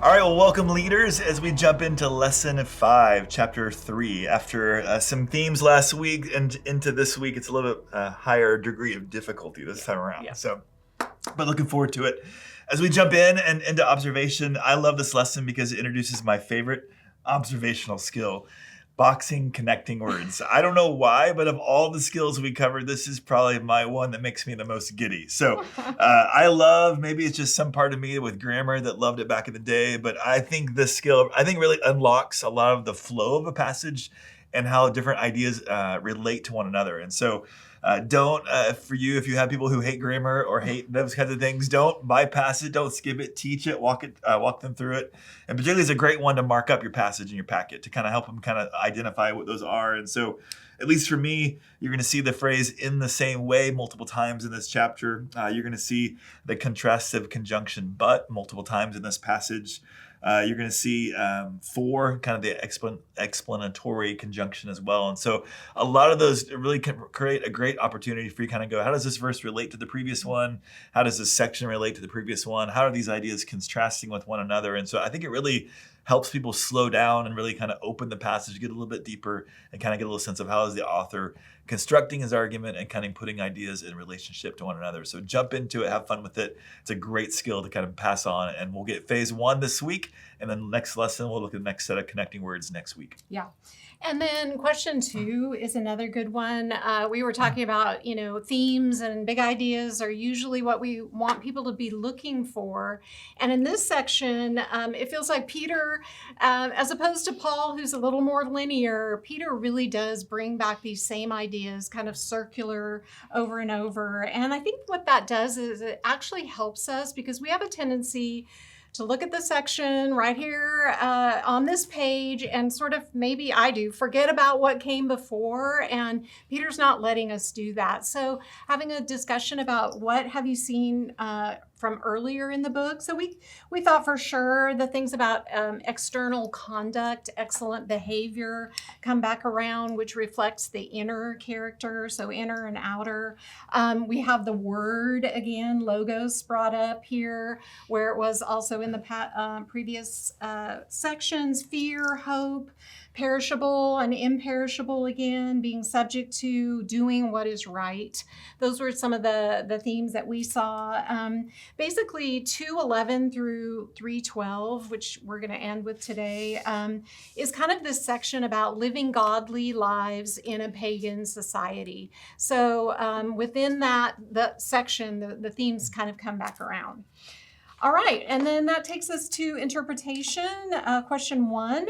All right, well, welcome leaders as we jump into lesson 5, chapter 3. After some themes last week and into this week, it's a little bit higher degree of difficulty this time around. Yeah. So, but looking forward to it. As we jump in and into observation, I love this lesson because it introduces my favorite observational skill, boxing connecting words. I don't know why, but of all the skills we covered, this is probably my one that makes me the most giddy. So I love, maybe it's just some part of me with grammar that loved it back in the day, but I think this skill, really unlocks a lot of the flow of a passage and how different ideas relate to one another. And so don't, for you, if you have people who hate grammar or hate those kinds of things, don't bypass it, don't skip it, teach it, walk them through it. And particularly it's a great one to mark up your passage in your packet to kind of help them kind of identify what those are. And so, at least for me, you're going to see the phrase "in the same way" multiple times in this chapter. You're going to see the contrastive conjunction "but" multiple times in this passage. You're going to see for kind of the explanatory conjunction as well. And so a lot of those really can create a great opportunity for you to kind of go, how does this verse relate to the previous one? How does this section relate to the previous one? How are these ideas contrasting with one another? And so I think it really helps people slow down and really kind of open the passage, get a little bit deeper, and kind of get a little sense of how is the author constructing his argument and kind of putting ideas in relationship to one another. So jump into it, have fun with it. It's a great skill to kind of pass on, and we'll get phase 1 this week, and then next lesson, we'll look at the next set of connecting words next week. Yeah. And then question 2 is another good one. We were talking about, themes and big ideas are usually what we want people to be looking for. And in this section, it feels like Peter, as opposed to Paul, who's a little more linear, Peter really does bring back these same ideas, kind of circular over and over. And I think what that does is it actually helps us because we have a tendency to look at the section right here on this page and sort of, maybe I do, forget about what came before, and Peter's not letting us do that. So having a discussion about what have you seen from earlier in the book. So we thought for sure the things about external conduct, excellent behavior come back around, which reflects the inner character, so inner and outer. We have the word again, logos, brought up here, where it was also in the previous sections, fear, hope, perishable and imperishable again, being subject to doing what is right. Those were some of the themes that we saw. Basically 2:11 through 3:12, which we're going to end with today, is kind of this section about living godly lives in a pagan society. So within that section, the themes kind of come back around. All right, and then that takes us to interpretation. Question 1.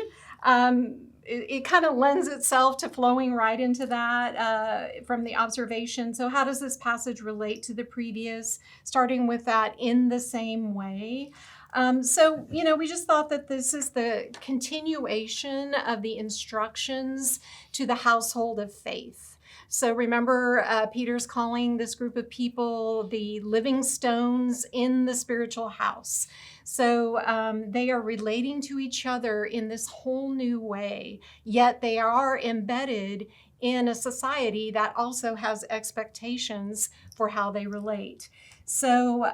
It kind of lends itself to flowing right into that from the observation. So how does this passage relate to the previous, starting with that "in the same way"? We just thought that this is the continuation of the instructions to the household of faith. So remember, Peter's calling this group of people the living stones in the spiritual house. So they are relating to each other in this whole new way, yet they are embedded in a society that also has expectations for how they relate. So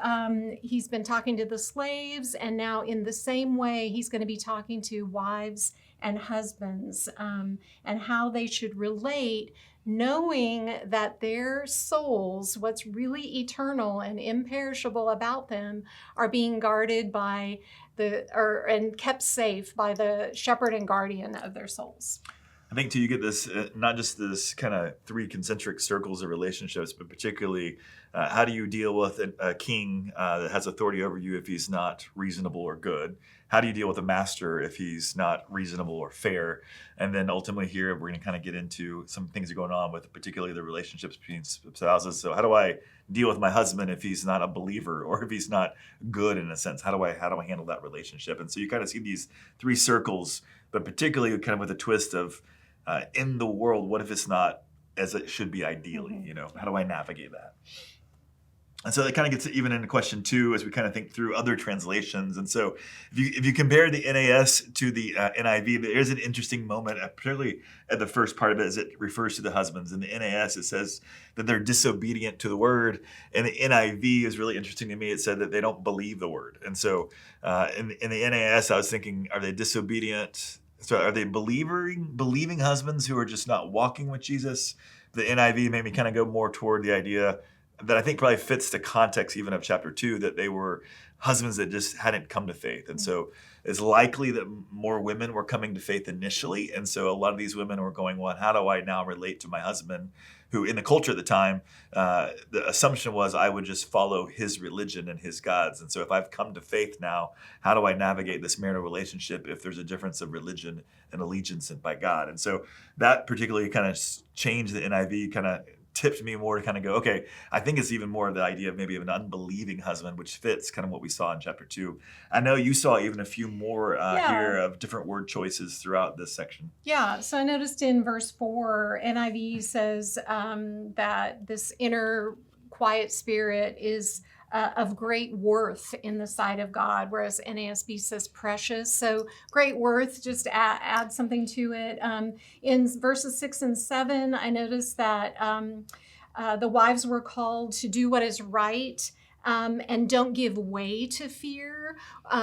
he's been talking to the slaves, and now in the same way, he's going to be talking to wives and husbands and how they should relate, knowing that their souls, what's really eternal and imperishable about them, are being guarded by and kept safe by the shepherd and guardian of their souls. I think too, you get this, not just this kind of 3 concentric circles of relationships, but particularly how do you deal with a king that has authority over you if he's not reasonable or good? How do you deal with a master if he's not reasonable or fair? And then ultimately here, we're going to kind of get into some things that are going on with particularly the relationships between spouses. So how do I deal with my husband if he's not a believer or if he's not good in a sense? How do I handle that relationship? And so you kind of see these 3 circles, but particularly kind of with a twist of in the world, what if it's not as it should be ideally? Mm-hmm. How do I navigate that? And so that kind of gets even into question 2 as we kind of think through other translations. And so if you compare the NAS to the NIV, there is an interesting moment, particularly at the first part of it, as it refers to the husbands. In the NAS, it says that they're disobedient to the word. And the NIV is really interesting to me. It said that they don't believe the word. And so in the NAS, I was thinking, are they disobedient? So are they believing husbands who are just not walking with Jesus? The NIV made me kind of go more toward the idea that I think probably fits the context even of chapter 2, that they were husbands that just hadn't come to faith. And so it's likely that more women were coming to faith initially. And so a lot of these women were going, well, how do I now relate to my husband, who in the culture at the time, the assumption was I would just follow his religion and his gods. And so if I've come to faith now, how do I navigate this marital relationship if there's a difference of religion and allegiance by God? And so that particularly kind of changed the NIV, kind of tipped me more to kind of go, okay, I think it's even more of the idea of maybe of an unbelieving husband, which fits kind of what we saw in chapter 2. I know you saw even a few more here of different word choices throughout this section. Yeah, so I noticed in verse 4, NIV says that this inner quiet spirit is of great worth in the sight of God, whereas NASB says precious. So great worth, just add something to it. In verses 6 and 7, I noticed that the wives were called to do what is right and don't give way to fear,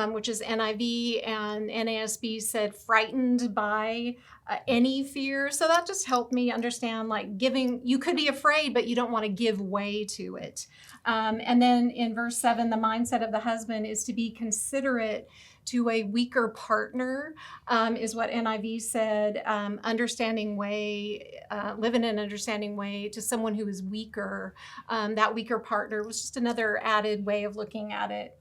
which is NIV, and NASB said frightened by any fear. So that just helped me understand, like, you could be afraid, but you don't want to give way to it. And then in verse 7, the mindset of the husband is to be considerate to a weaker partner, is what NIV said. Understanding way, live in an understanding way to someone who is weaker. That weaker partner was just another added way of looking at it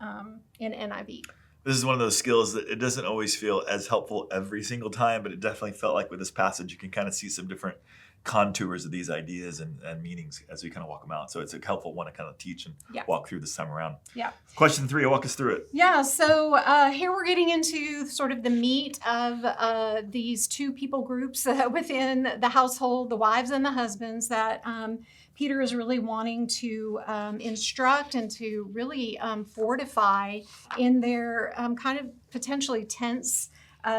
in NIV. This is one of those skills that it doesn't always feel as helpful every single time, but it definitely felt like with this passage, you can kind of see some different contours of these ideas and meanings as we kind of walk them out. So it's a helpful one to kind of teach and walk through this time around. Yeah. Question 3, walk us through it. Yeah, so here we're getting into sort of the meat of these two people groups within the household, the wives and the husbands, that Peter is really wanting to instruct and to really fortify in their kind of potentially tense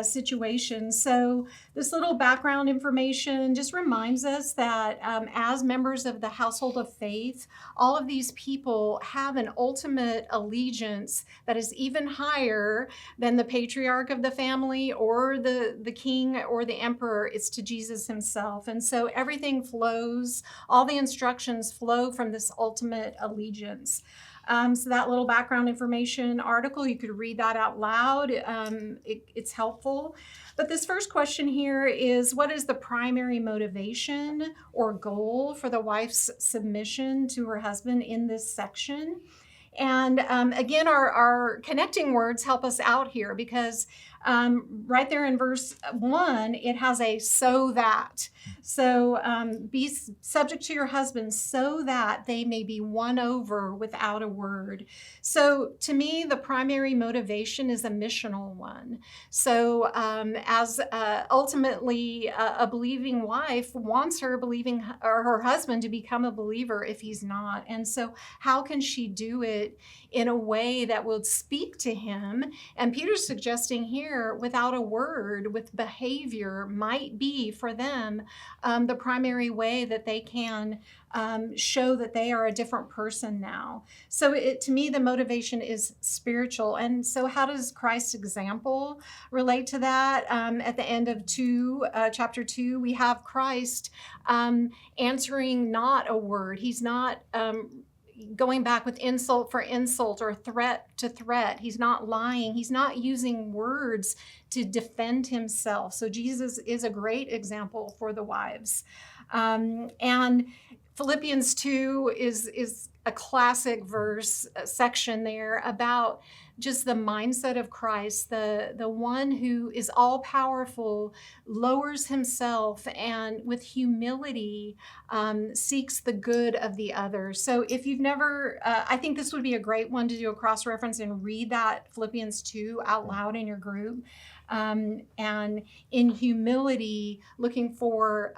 situation. So this little background information just reminds us that as members of the household of faith, all of these people have an ultimate allegiance that is even higher than the patriarch of the family or the king or the emperor. It's to Jesus himself. And so everything flows, all the instructions flow from this ultimate allegiance. So that little background information article, you could read that out loud. It's helpful. But this first question here is, what is the primary motivation or goal for the wife's submission to her husband in this section? And again, our connecting words help us out here, because right there in verse 1, it has a so that. So be subject to your husband so that they may be won over without a word. So to me, the primary motivation is a missional one. So as ultimately a believing wife wants her husband to become a believer if he's not. And so how can she do it in a way that will speak to him? And Peter's suggesting here, without a word, with behavior, might be for them the primary way that they can show that they are a different person now. So to me, the motivation is spiritual. And so how does Christ's example relate to that? At the end of chapter 2, we have Christ answering not a word. He's not going back with insult for insult or threat to threat. He's not lying. He's not using words to defend himself. So Jesus is a great example for the wives. And Philippians 2 is a classic verse section there about just the mindset of Christ, the one who is all powerful, lowers himself, and with humility seeks the good of the other. So if you've never, I think this would be a great one to do a cross-reference and read that Philippians 2 out loud in your group. and in humility, looking for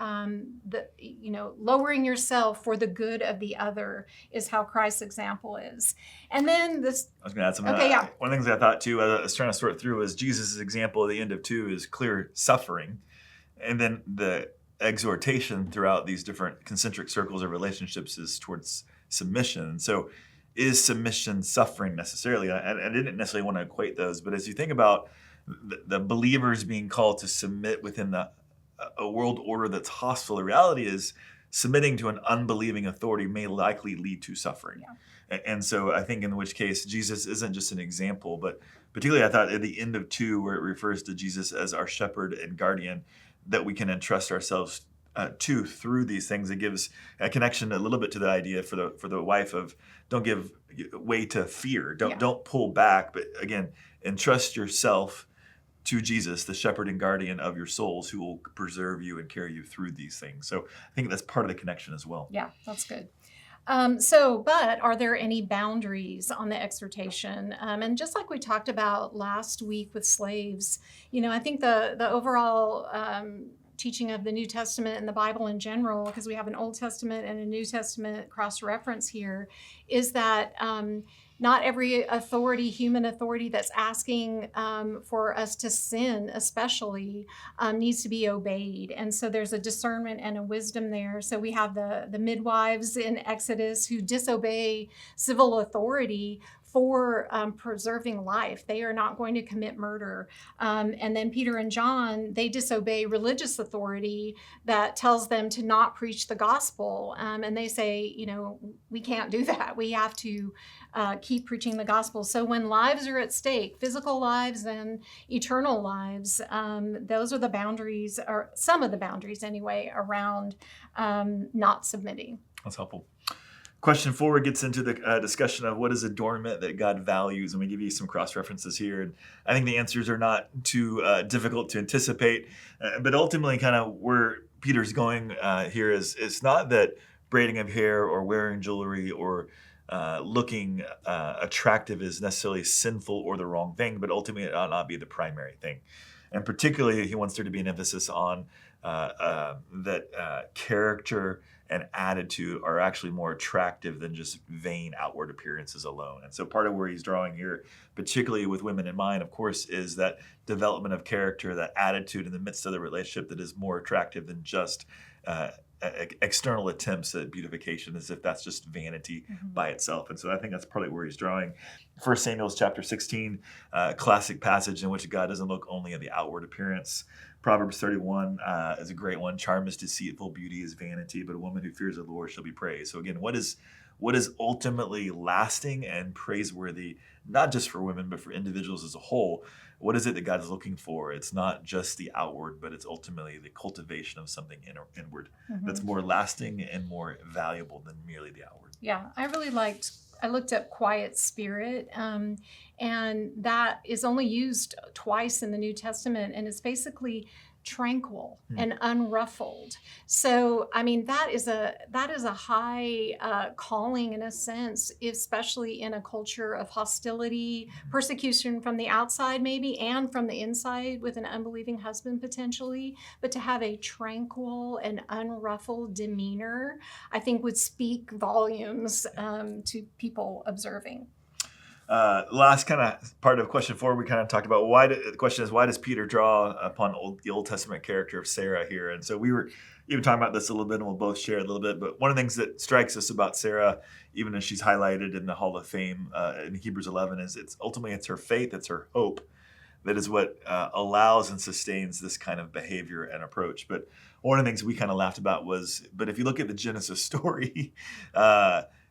lowering yourself for the good of the other is how Christ's example is. And then this. I was going to add something. Okay, yeah. One of the things I thought too, I was trying to sort through, was Jesus' example at the end of 2 is clear suffering. And then the exhortation throughout these different concentric circles of relationships is towards submission. So is submission suffering necessarily? I didn't necessarily want to equate those, but as you think about the believers being called to submit within a world order that's hostile, the reality is submitting to an unbelieving authority may likely lead to suffering. Yeah. And so I think in which case Jesus isn't just an example, but particularly I thought at the end of 2, where it refers to Jesus as our shepherd and guardian, that we can entrust ourselves to through these things. It gives a connection a little bit to the idea for the wife of don't give way to fear, don't pull back, but again, entrust yourself to Jesus, the shepherd and guardian of your souls, who will preserve you and carry you through these things. So I think that's part of the connection as well. Yeah, that's good. But are there any boundaries on the exhortation? And just like we talked about last week with slaves, I think the overall teaching of the New Testament and the Bible in general, because we have an Old Testament and a New Testament cross-reference here, is that not every authority, human authority that's asking for us to sin especially, needs to be obeyed. And so there's a discernment and a wisdom there. So we have the midwives in Exodus who disobey civil authority for preserving life. They are not going to commit murder. And then Peter and John, they disobey religious authority that tells them to not preach the gospel. And they say, we can't do that. We have to keep preaching the gospel. So when lives are at stake, physical lives and eternal lives, those are the boundaries, or some of the boundaries anyway, around not submitting. That's helpful. Question 4 gets into the discussion of what is adornment that God values, and we give you some cross-references here. And I think the answers are not too difficult to anticipate, but ultimately kind of where Peter's going here is it's not that braiding of hair or wearing jewelry or looking attractive is necessarily sinful or the wrong thing, but ultimately it ought not be the primary thing. And particularly he wants there to be an emphasis on that character and attitude are actually more attractive than just vain outward appearances alone. And so part of where he's drawing here, particularly with women in mind, of course, is that development of character, that attitude in the midst of the relationship that is more attractive than just external attempts at beautification, as if that's just vanity by itself. And so I think that's probably where he's drawing. 1 Samuel chapter 16, classic passage in which God doesn't look only at the outward appearance. Proverbs 31 is a great one. Charm is deceitful, beauty is vanity, but a woman who fears the Lord shall be praised. So again, what is ultimately lasting and praiseworthy, not just for women, but for individuals as a whole? What is it that God is looking for? It's not just the outward, but it's ultimately the cultivation of something inward that's more lasting and more valuable than merely the outward. Yeah, I looked up quiet spirit, and that is only used twice in the New Testament, and it's basically tranquil and unruffled. So, I mean, that is a high calling in a sense, especially in a culture of hostility, persecution from the outside maybe, and from the inside with an unbelieving husband potentially. But to have a tranquil and unruffled demeanor, I think would speak volumes to people observing. Last kind of part of question 4, we kind of talked about the question is, why does Peter draw upon the Old Testament character of Sarah here? And so we were even talking about this a little bit, and we'll both share a little bit. But one of the things that strikes us about Sarah, even as she's highlighted in the Hall of Fame in Hebrews 11, is it's her faith, it's her hope that is what allows and sustains this kind of behavior and approach. But one of the things we kind of laughed about was, but if you look at the Genesis story,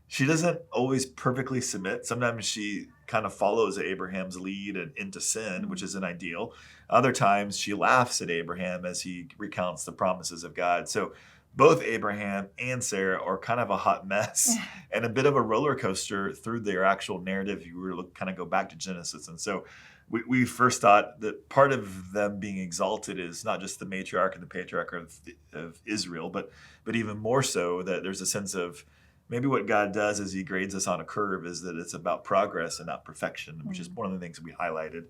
she doesn't always perfectly submit. Sometimes she kind of follows Abraham's lead and into sin, which isn't ideal. Other times she laughs at Abraham as he recounts the promises of God. So both Abraham and Sarah are kind of a hot mess and a bit of a roller coaster through their actual narrative. If you were to kind of go back to Genesis. And so we first thought that part of them being exalted is not just the matriarch and the patriarch of Israel, but even more so that there's a sense of maybe what God does as he grades us on a curve is that it's about progress and not perfection, which is one of the things we highlighted.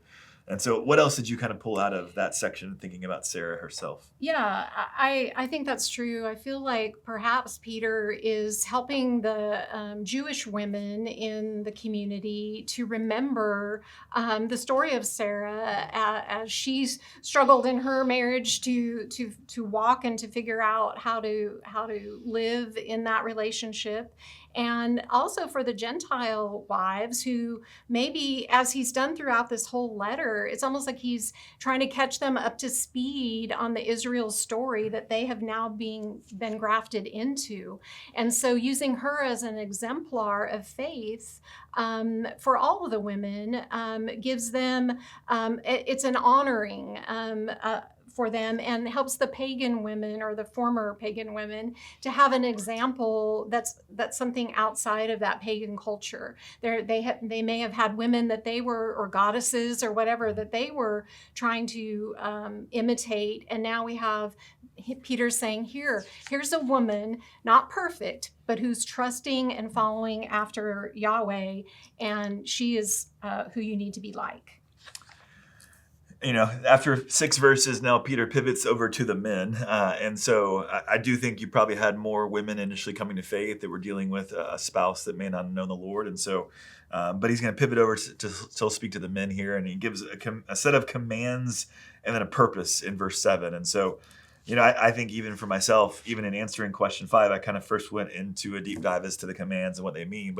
And so what else did you kind of pull out of that section thinking about Sarah herself? Yeah, I think that's true. I feel like perhaps Peter is helping the Jewish women in the community to remember the story of Sarah as she's struggled in her marriage to walk and to figure out how to live in that relationship, and also for the Gentile wives who maybe, as he's done throughout this whole letter, it's almost like he's trying to catch them up to speed on the Israel story that they have now been grafted into. And so using her as an exemplar of faith for all of the women gives them, it's an honoring for them, and helps the pagan women or the former pagan women to have an example that's something outside of that pagan culture. They may have had women that they were, or goddesses or whatever, that they were trying to imitate, and now we have Peter saying, here's a woman, not perfect, but who's trusting and following after Yahweh, and she is who you need to be like. After 6 verses, now Peter pivots over to the men. And so I do think you probably had more women initially coming to faith that were dealing with a spouse that may not have known the Lord. And so, but he's going to pivot over to still speak to the men here. And he gives a set of commands and then a purpose in verse 7. And so, I think even for myself, even in answering question 5, I kind of first went into a deep dive as to the commands and what they mean,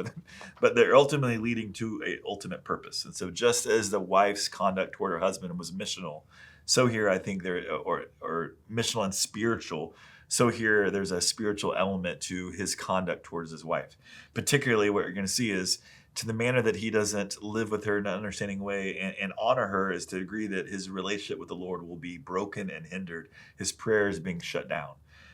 but they're ultimately leading to an ultimate purpose. And so just as the wife's conduct toward her husband was missional, so here I think or missional and spiritual, so here there's a spiritual element to his conduct towards his wife. Particularly what you're going to see is to the manner that he doesn't live with her in an understanding way and honor her is to agree that his relationship with the Lord will be broken and hindered, his prayers being shut down.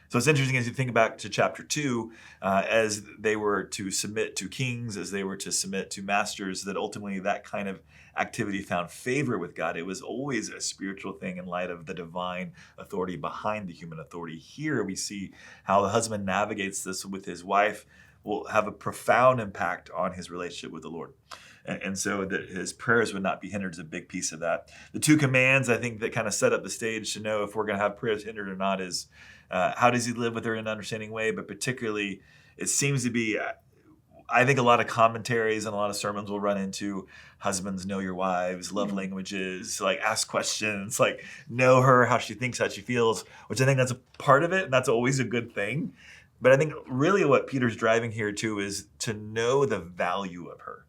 So it's interesting as you think back to chapter 2, as they were to submit to kings, as they were to submit to masters, that ultimately that kind of activity found favor with God. It was always a spiritual thing in light of the divine authority behind the human authority. Here we see how the husband navigates this with his wife will have a profound impact on his relationship with the Lord. And so that his prayers would not be hindered is a big piece of that. The 2 commands, I think, that kind of set up the stage to know if we're going to have prayers hindered or not is how does he live with her in an understanding way? But particularly, it seems to be, I think a lot of commentaries and a lot of sermons will run into husbands, know your wives, love languages, like ask questions, like know her, how she thinks, how she feels, which I think that's a part of it. And that's always a good thing. But I think really what Peter's driving here to is to know the value of her,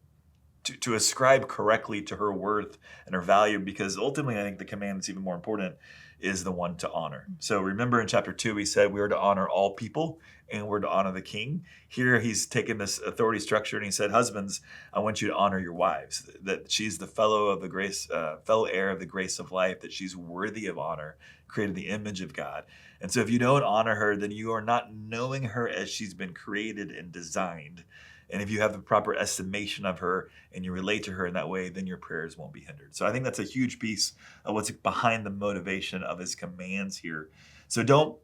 to ascribe correctly to her worth and her value, because ultimately I think the command that's even more important is the one to honor. So remember in chapter 2, he said we are to honor all people and we're to honor the king. Here he's taken this authority structure and he said, husbands, I want you to honor your wives, that she's the fellow heir of the grace of life, that she's worthy of honor, created the image of God. And so if you don't honor her, then you are not knowing her as she's been created and designed. And if you have the proper estimation of her and you relate to her in that way, then your prayers won't be hindered. So I think that's a huge piece of what's behind the motivation of his commands here. So don't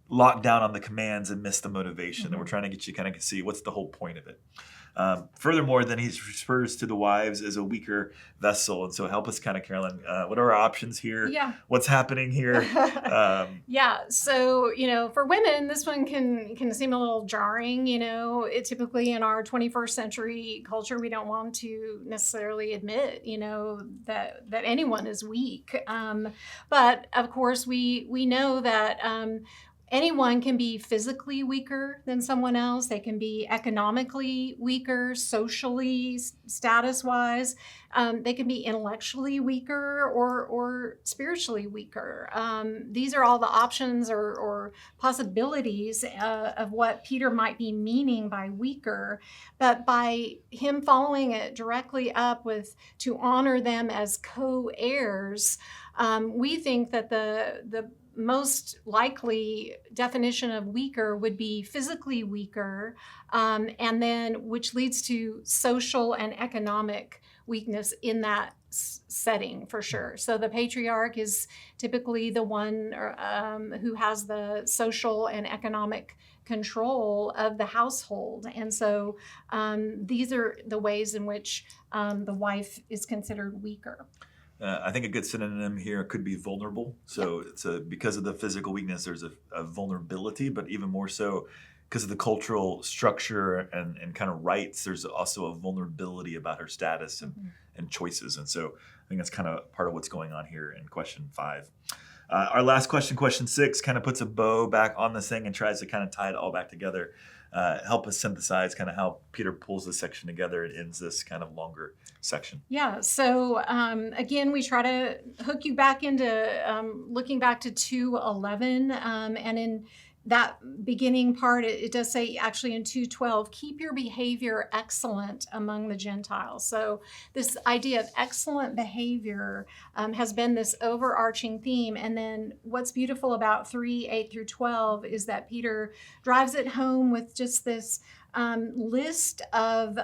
lock down on the commands and miss the motivation. And we're trying to get you kind of see what's the whole point of it. Furthermore, then he refers to the wives as a weaker vessel. And so help us kind of, Carolyn, what are our options here? Yeah. What's happening here? Yeah. So, for women, this one can seem a little jarring. Typically in our 21st century culture, we don't want to necessarily admit, that anyone is weak. But of course, we know that anyone can be physically weaker than someone else. They can be economically weaker, socially, status-wise. They can be intellectually weaker or spiritually weaker. These are all the options or possibilities of what Peter might be meaning by weaker. But by him following it directly up with to honor them as co-heirs, we think that the most likely definition of weaker would be physically weaker, and then which leads to social and economic weakness in that setting for sure. So the patriarch is typically the one who has the social and economic control of the household. And so these are the ways in which the wife is considered weaker. I think a good synonym here could be vulnerable. So it's because of the physical weakness, there's a vulnerability, but even more so because of the cultural structure and kind of rights, there's also a vulnerability about her status and choices. And so I think that's kind of part of what's going on here in question 5. Our last question, question 6, kind of puts a bow back on this thing and tries to kind of tie it all back together. Help us synthesize kind of how Peter pulls this section together and ends this kind of longer section. Yeah, so again, we try to hook you back into looking back to 2:11, and in that beginning part, it does say actually in 2:12, keep your behavior excellent among the Gentiles. So this idea of excellent behavior has been this overarching theme. And then what's beautiful about 3:8 through 12 is that Peter drives it home with just this list of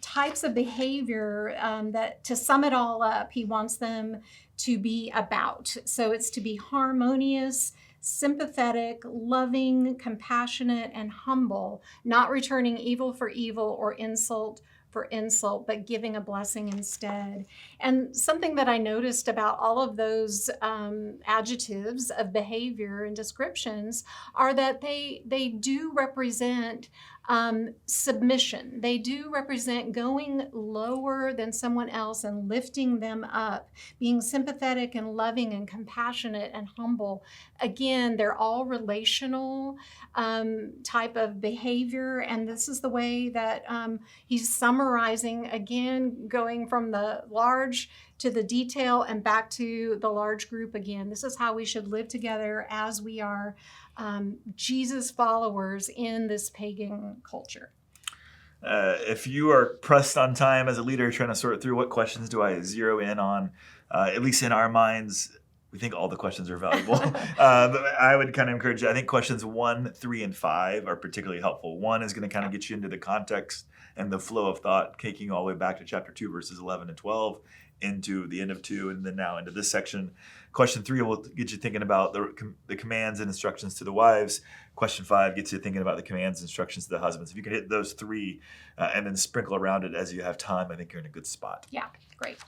types of behavior that, to sum it all up, he wants them to be about. So it's to be harmonious, sympathetic, loving, compassionate, and humble, not returning evil for evil or insult for insult, but giving a blessing instead. And something that I noticed about all of those adjectives of behavior and descriptions are that they do represent submission. They do represent going lower than someone else and lifting them up, being sympathetic and loving and compassionate and humble. Again, they're all relational type of behavior, and this is the way that he's summarizing, again, going from the large to the detail and back to the large group again. This is how we should live together as we are Jesus followers in this pagan culture. If you are pressed on time as a leader trying to sort through what questions do I zero in on, at least in our minds, we think all the questions are valuable. But I would kind of encourage you. I think questions 1, 3, and 5 are particularly helpful. 1 is going to kind of get you into the context and the flow of thought, taking you all the way back to chapter 2, verses 11 and 12, into the end of 2, and then now into this section. Question 3 will get you thinking about the commands and instructions to the wives. Question 5 gets you thinking about the commands and instructions to the husbands. If you can hit those 3 and then sprinkle around it as you have time, I think you're in a good spot. Yeah, great.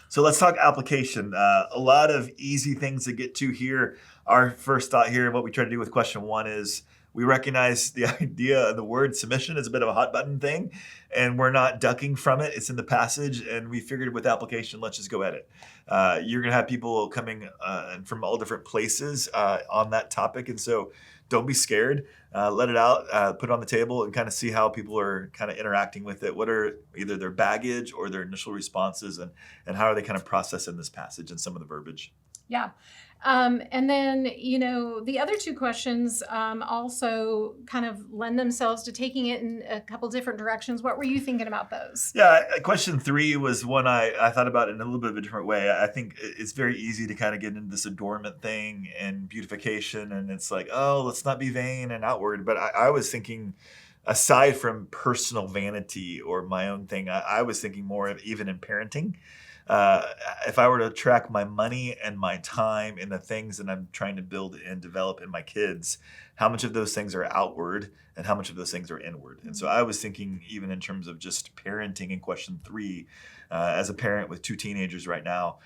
So let's talk application. A lot of easy things to get to here. Our first thought here, what we try to do with question 1 is we recognize the idea of the word submission is a bit of a hot button thing, and we're not ducking from it. It's in the passage, and we figured with application, let's just go at it. You're going to have people coming from all different places on that topic, and so don't be scared. Let it out, put it on the table, and kind of see how people are kind of interacting with it. What are either their baggage or their initial responses, and how are they kind of processing this passage and some of the verbiage? Yeah. And then, the other 2 questions also kind of lend themselves to taking it in a couple different directions. What were you thinking about those? Yeah, question 3 was one I thought about in a little bit of a different way. I think it's very easy to kind of get into this adornment thing and beautification, and it's like, oh, let's not be vain and outward. But I was thinking, aside from personal vanity or my own thing, I was thinking more of even in parenting. If I were to track my money and my time in the things that I'm trying to build and develop in my kids, how much of those things are outward and how much of those things are inward? And so I was thinking, even in terms of just parenting in question 3, as a parent with 2 teenagers right now,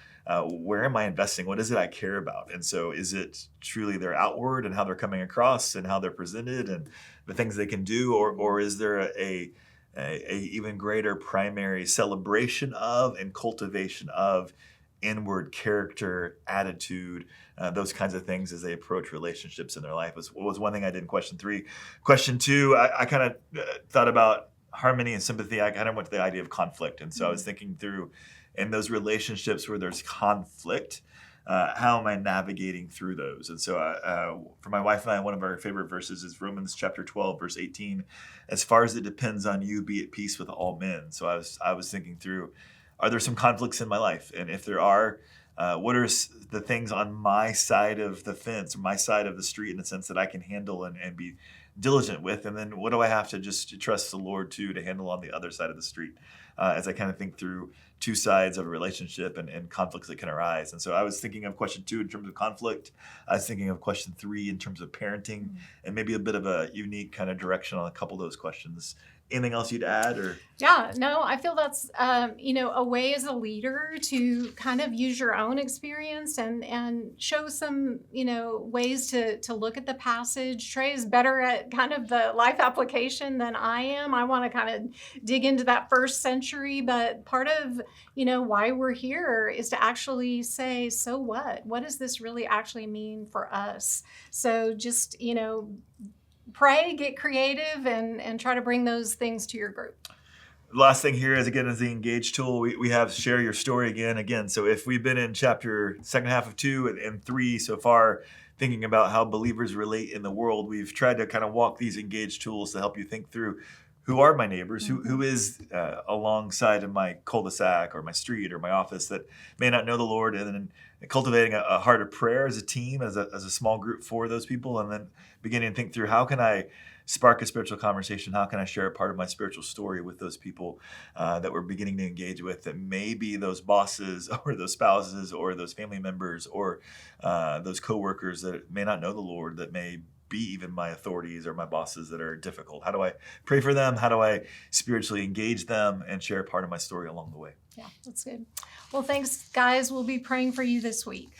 where am I investing? What is it I care about? And so is it truly their outward and how they're coming across and how they're presented and the things they can do? Or is there a even greater primary celebration of and cultivation of inward character, attitude, those kinds of things as they approach relationships in their life was one thing I did in question 3. Question 2, I kind of thought about harmony and sympathy. I kind of went to the idea of conflict. And so I was thinking through in those relationships where there's conflict, how am I navigating through those? And so for my wife and I, one of our favorite verses is Romans chapter 12, verse 18. As far as it depends on you, be at peace with all men. So I was thinking through, are there some conflicts in my life? And if there are, what are the things on my side of the fence, or my side of the street, in the sense that I can handle and be diligent with? And then what do I have to just trust the Lord to handle on the other side of the street? As I kind of think through 2 sides of a relationship and conflicts that can arise. And so I was thinking of question 2 in terms of conflict. I was thinking of question 3 in terms of parenting, and maybe a bit of a unique kind of direction on a couple of those questions anything else you'd add or? Yeah, no, I feel that's a way as a leader to kind of use your own experience and show some ways to look at the passage. Trey is better at kind of the life application than I am. I want to kind of dig into that first century, but part of why we're here is to actually say, so what? What does this really actually mean for us? So just pray, get creative, and try to bring those things to your group. The last thing here is, again, is the engage tool. We have share your story again. So if we've been in second half of 2 and 3 so far, thinking about how believers relate in the world, we've tried to kind of walk these engage tools to help you think through who are my neighbors, who is alongside of my cul-de-sac or my street or my office that may not know the Lord, and then cultivating a heart of prayer as a team, as a small group for those people, and then beginning to think through how can I spark a spiritual conversation? How can I share a part of my spiritual story with those people that we're beginning to engage with, that may be those bosses or those spouses or those family members or those coworkers that may not know the Lord, that may be even my authorities or my bosses that are difficult? How do I pray for them? How do I spiritually engage them and share a part of my story along the way? Yeah, that's good. Well, thanks, guys. We'll be praying for you this week.